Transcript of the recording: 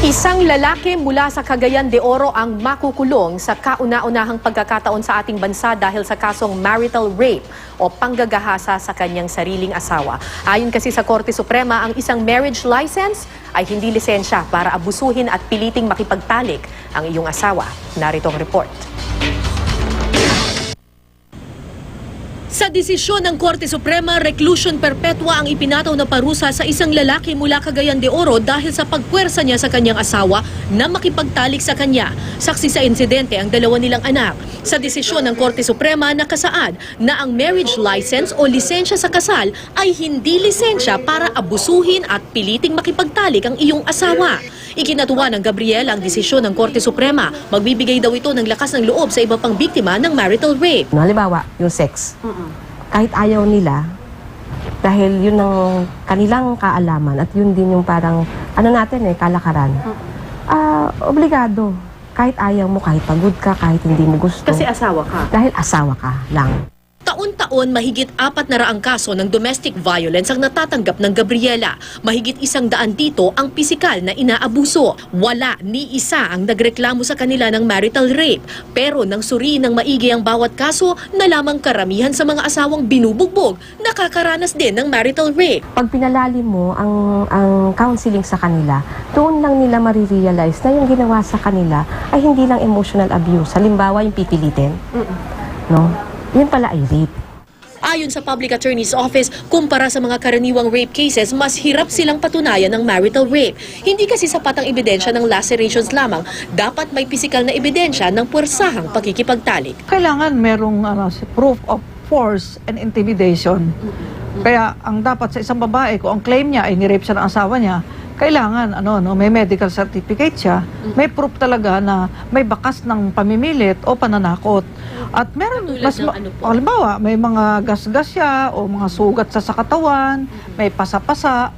Isang lalaki mula sa Cagayan de Oro ang makukulong sa kauna-unahang pagkakataon sa ating bansa dahil sa kasong marital rape o panggagahasa sa kanyang sariling asawa. Ayon kasi sa Korte Suprema, ang isang marriage license ay hindi lisensya para abusuhin at piliting makipagtalik ang iyong asawa. Narito ang report. Sa desisyon ng Korte Suprema, reclusion perpetua ang ipinataw na parusa sa isang lalaki mula Cagayan de Oro dahil sa pagpuwersa niya sa kanyang asawa na makipagtalik sa kanya. Saksi sa insidente ang dalawa nilang anak. Sa desisyon ng Korte Suprema, nakasaad na ang marriage license o lisensya sa kasal ay hindi lisensya para abusuhin at piliting makipagtalik ang iyong asawa. Ikinatuwa ng Gabriel ang desisyon ng Korte Suprema. Magbibigay daw ito ng lakas ng loob sa iba pang biktima ng marital rape. Halimbawa, yung sex. Kahit ayaw nila, dahil yun ang kanilang kaalaman at yun din yung parang, kalakaran. Obligado. Kahit ayaw mo, kahit pagod ka, kahit hindi mo gusto. Kasi asawa ka. Dahil asawa ka lang. Taon-taon, mahigit 400 kaso ng domestic violence ang natatanggap ng Gabriela. Mahigit 100 dito ang pisikal na inaabuso. Wala ni isa ang nagreklamo sa kanila ng marital rape. Pero nang suriin ng maigi ang bawat kaso, nalamang karamihan sa mga asawang binubugbog, nakakaranas din ng marital rape. Pag pinalalim mo ang counseling sa kanila, doon lang nila marirealize na yung ginawa sa kanila ay hindi lang emotional abuse. Halimbawa, yung pipilitin. No? Yun pala ay rape. Ayon sa Public Attorney's Office, kumpara sa mga karaniwang rape cases, mas hirap silang patunayan ng marital rape. Hindi kasi sapat ang ebidensya ng lacerations lamang. Dapat may pisikal na ebidensya ng puwersahang pakikipagtalik. Kailangan merong proof of force and intimidation. Kaya ang dapat sa isang babae, kung ang claim niya ay ni-rape siya ng asawa niya, kailangan may medical certificate siya, may proof talaga na may bakas ng pamimilit o pananakot. At meron, halimbawa, may mga gasgas siya o mga sugat sa katawan, may pasa-pasa.